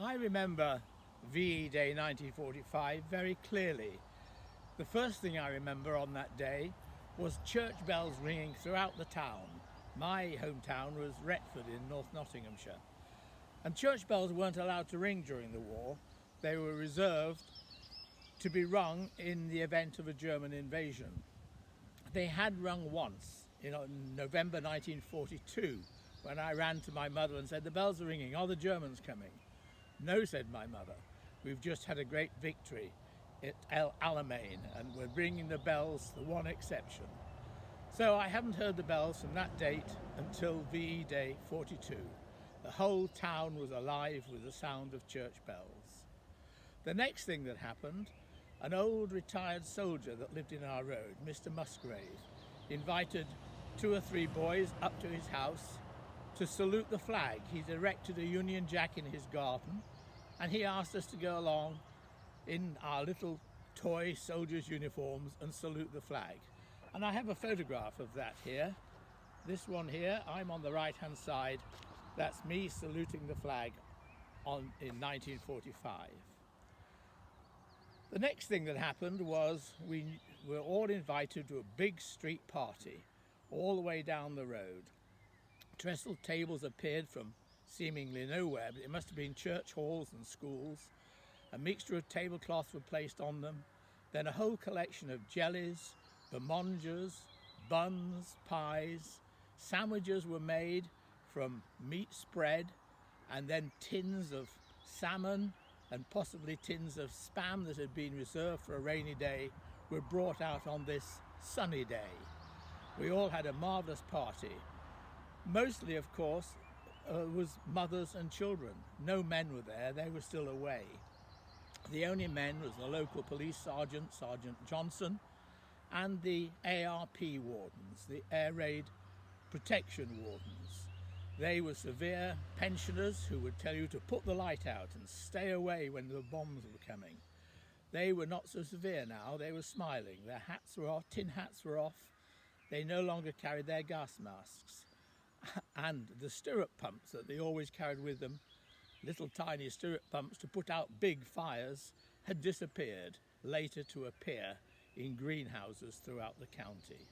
I remember VE Day 1945 very clearly. The first thing I remember on that day was church bells ringing throughout the town. My hometown was Retford in North Nottinghamshire. And church bells weren't allowed to ring during the war. They were reserved to be rung in the event of a German invasion. They had rung once in November 1942 when I ran to my mother and said, "The bells are ringing, are the Germans coming?" "No," said my mother, "we've just had a great victory at El Alamein and we're ringing the bells, the one exception." So I haven't heard the bells from that date until VE Day 42. The whole town was alive with the sound of church bells. The next thing that happened, an old retired soldier that lived in our road, Mr. Musgrave, invited 2 or 3 boys up to his house to salute the flag. He'd erected a Union Jack in his garden and he asked us to go along in our little toy soldiers' uniforms and salute the flag. And I have a photograph of that here. This one here, I'm on the right-hand side. That's me saluting the flag in 1945. The next thing that happened was we were all invited to a big street party all the way down the road. Trestle tables appeared from seemingly nowhere, but it must have been church halls and schools. A mixture of tablecloths were placed on them, then a whole collection of jellies, blancmanges, buns, pies. Sandwiches were made from meat spread, and then tins of salmon and possibly tins of spam that had been reserved for a rainy day were brought out on this sunny day. We all had a marvellous party. Mostly, of course, was mothers and children. No men were there, they were still away. The only men was the local police sergeant, Sergeant Johnson, and the ARP wardens, the Air Raid Protection wardens. They were severe pensioners who would tell you to put the light out and stay away when the bombs were coming. They were not so severe now, they were smiling. Their hats were off, tin hats were off. They no longer carried their gas masks. And the stirrup pumps that they always carried with them, little tiny stirrup pumps to put out big fires, had disappeared, later to appear in greenhouses throughout the county.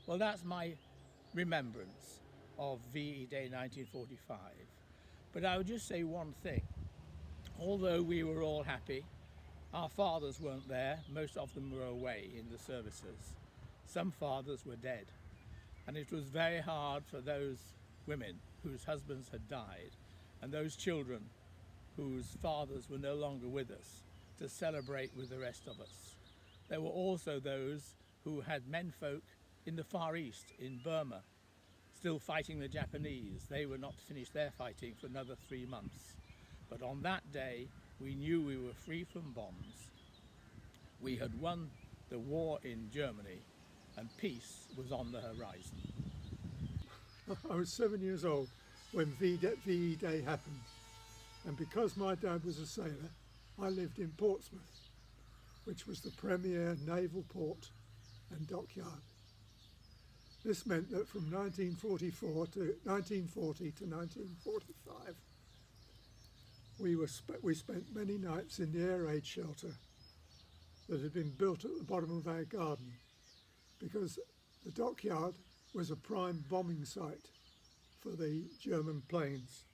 Well, that's my remembrance of VE Day 1945. But I would just say one thing. Although we were all happy, our fathers weren't there. Most of them were away in the services. Some fathers were dead. And it was very hard for those women whose husbands had died and those children whose fathers were no longer with us to celebrate with the rest of us. There were also those who had menfolk in the Far East, in Burma, still fighting the Japanese. They were not to finish their fighting for another 3 months. But on that day, we knew we were free from bombs. We had won the war in Germany and peace was on the horizon. I was 7 years old when VE Day happened, and because my dad was a sailor, I lived in Portsmouth, which was the premier naval port and dockyard. This meant that from 1944 to 1940 to 1945, we spent many nights in the air raid shelter that had been built at the bottom of our garden, because the dockyard was a prime bombing site for the German planes.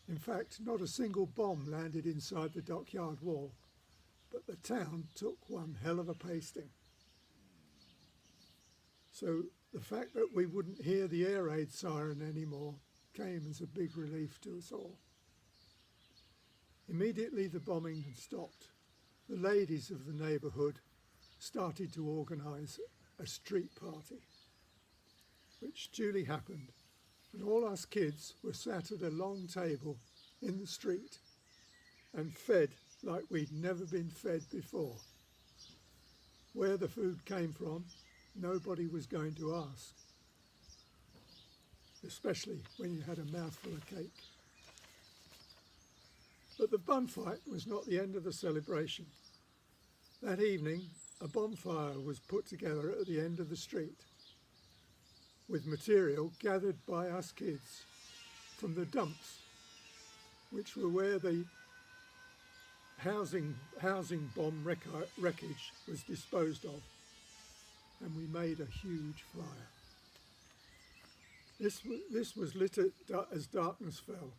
In fact, not a single bomb landed inside the dockyard wall, but the town took one hell of a pasting. So the fact that we wouldn't hear the air raid siren anymore came as a big relief to us all. Immediately the bombing had stopped, the ladies of the neighbourhood started to organise a street party, which duly happened, and all us kids were sat at a long table in the street and fed like we'd never been fed before. Where the food came from, nobody was going to ask, especially when you had a mouthful of cake. But the bun fight was not the end of the celebration. That evening, a bonfire was put together at the end of the street with material gathered by us kids from the dumps. which were where the housing bomb wreckage was disposed of, and we made a huge fire. This was lit as darkness fell,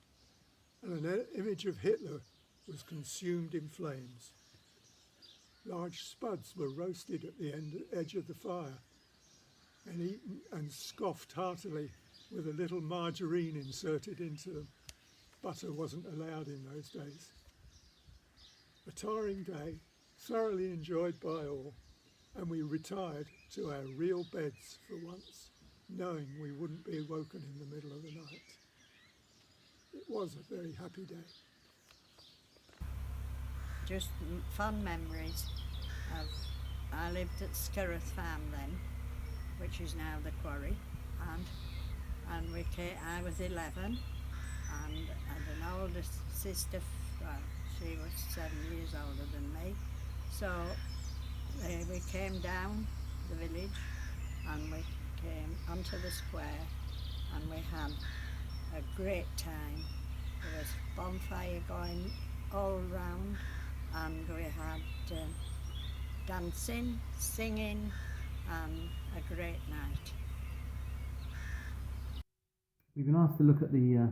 and an image of Hitler was consumed in flames. Large spuds were roasted at the edge of the fire and eaten and scoffed heartily with a little margarine inserted into them. Butter wasn't allowed in those days. A tiring day, thoroughly enjoyed by all, and we retired to our real beds for once, knowing we wouldn't be woken in the middle of the night. It was a very happy day. Just fond memories of, I lived at Stirreth farm then, which is now the quarry, and I was 11, and had an older sister, well, she was 7 years older than me, so we came down the village and we came onto the square and we had a great time. There was bonfire going all round, and we had dancing, singing, and a great night. We've been asked to look at the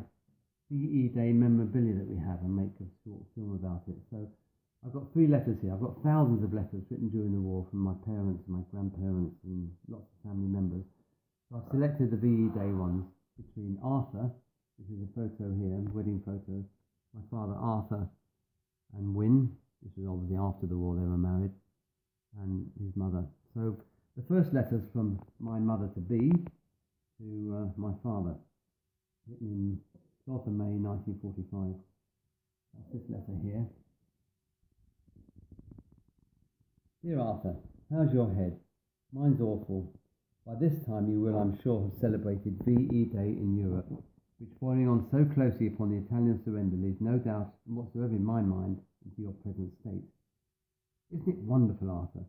VE Day memorabilia that we have and make a short film about it. So I've got 3 letters here. I've got thousands of letters written during the war from my parents and my grandparents and lots of family members. So I've selected the VE Day ones between Arthur, which is a photo here, a wedding photo, my father Arthur, and Wynne. This was obviously after the war, they were married, and his mother. So the first letter's from my mother to B to my father, written in 12th of May 1945. That's this letter here. Dear Arthur, how's your head? Mine's awful. By this time you will, I'm sure, have celebrated VE Day in Europe, which, following on so closely upon the Italian surrender, leaves no doubt whatsoever in my mind into your present state. Isn't it wonderful, Arthur?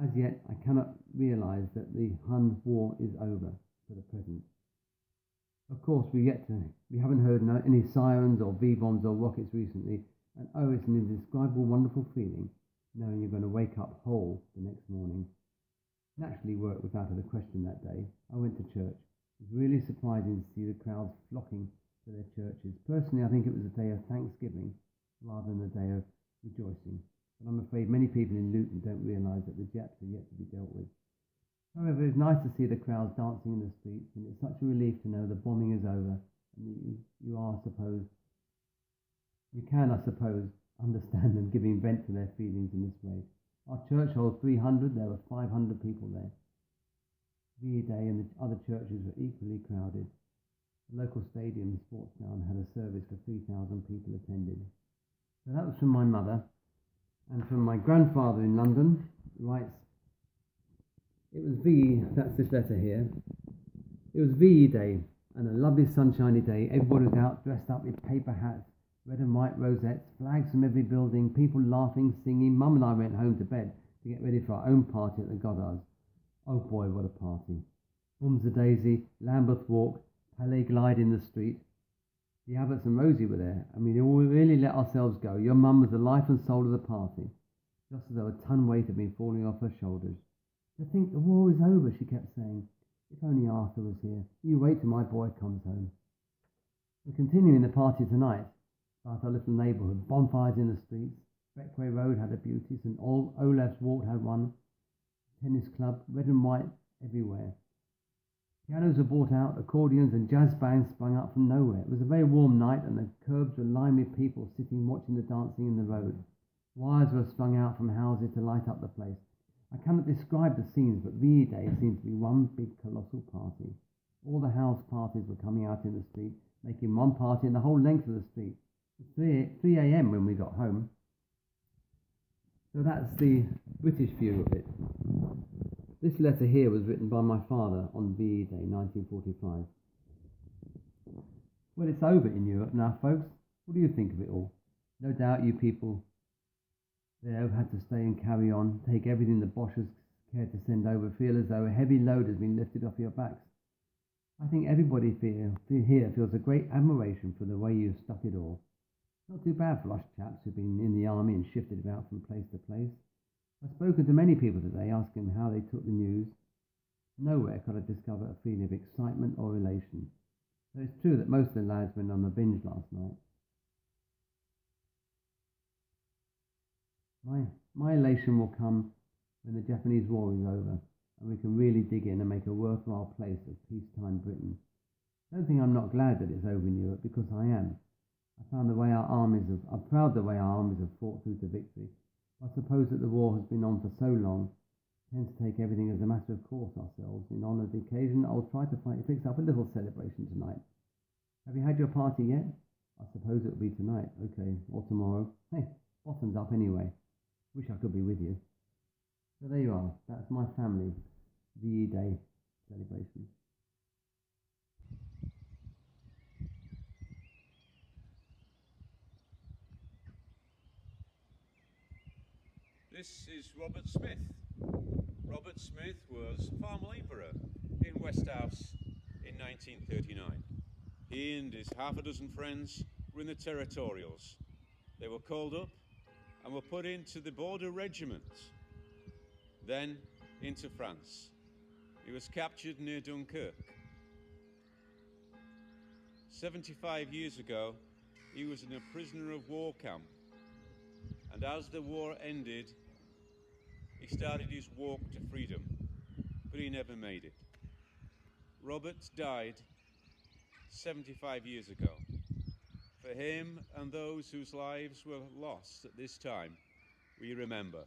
As yet, I cannot realise that the Hun war is over for the present. Of course, we haven't heard any sirens or V-bombs or rockets recently, and oh, it's an indescribable, wonderful feeling knowing you're going to wake up whole the next morning. Naturally, work was out of the question that day. I went to church. It was really surprising to see the crowds flocking to their churches. Personally, I think it was a day of thanksgiving rather than a day of rejoicing. But I'm afraid many people in Luton don't realise that the Japs are yet to be dealt with. However, it's nice to see the crowds dancing in the streets, and it's such a relief to know the bombing is over, and you can, I suppose, understand them giving vent to their feelings in this way. Our church holds 300, there were 500 people there. VE Day and the other churches were equally crowded. The local stadium, Sportsdown, had a service for 3,000 people attended. So that was from my mother. And from my grandfather in London, who writes, that's this letter here. It was VE Day, and a lovely sunshiny day. Everybody was out dressed up with paper hats, red and white rosettes, flags from every building, people laughing, singing. Mum and I went home to bed to get ready for our own party at the Goddards. Oh boy, what a party. Bums a Daisy, Lambeth Walk, Palais Glide in the street. The Abbots and Rosie were there, and we really let ourselves go. Your mum was the life and soul of the party, just as though a ton weight had been falling off her shoulders. To think the war is over, she kept saying. If only Arthur was here. You wait till my boy comes home. We're continuing the party tonight. About our little neighbourhood, bonfires in the streets. Beckway Road had a beauty, St Olaf's Walk had one. Tennis club, red and white everywhere. Pianos were brought out, accordions and jazz bands sprung up from nowhere. It was a very warm night, and the curbs were lined with people sitting watching the dancing in the road. Wires were strung out from houses to light up the place. I cannot describe the scenes, but VE Day seemed to be one big colossal party. All the house parties were coming out in the street, making one party in the whole length of the street. It was 3 a.m. when we got home. So that's the British view of it. This letter here was written by my father on VE Day 1945. Well, it's over in Europe now, folks. What do you think of it all? No doubt you people there have had to stay and carry on, take everything the Bosch has cared to send over, feel as though a heavy load has been lifted off your backs. I think everybody here feels a great admiration for the way you've stuck it all. Not too bad for us chaps who've been in the army and shifted about from place to place. I've spoken to many people today asking how they took the news. Nowhere could I discover a feeling of excitement or elation. Though it's true that most of the lads went on the binge last night. My elation will come when the Japanese war is over and we can really dig in and make a worthwhile place of peacetime Britain. Don't think I'm not glad that it's over in Europe, because I am. I'm proud the way our armies have fought through to victory. I suppose that the war has been on for so long, we tend to take everything as a matter of course ourselves. In honour of the occasion, I'll try to fix up a little celebration tonight. Have you had your party yet? I suppose it'll be tonight, okay, or tomorrow. Hey, bottoms up anyway. Wish I could be with you. So there you are, that's my family VE Day celebration. This is Robert Smith. Robert Smith was farm labourer in Westhouse in 1939. He and his half a dozen friends were in the territorials. They were called up and were put into the border regiment, then into France. He was captured near Dunkirk. 75 years ago, he was in a prisoner of war camp, and as the war ended, he started his walk to freedom, but he never made it. Robert died 75 years ago. For him and those whose lives were lost at this time, we remember.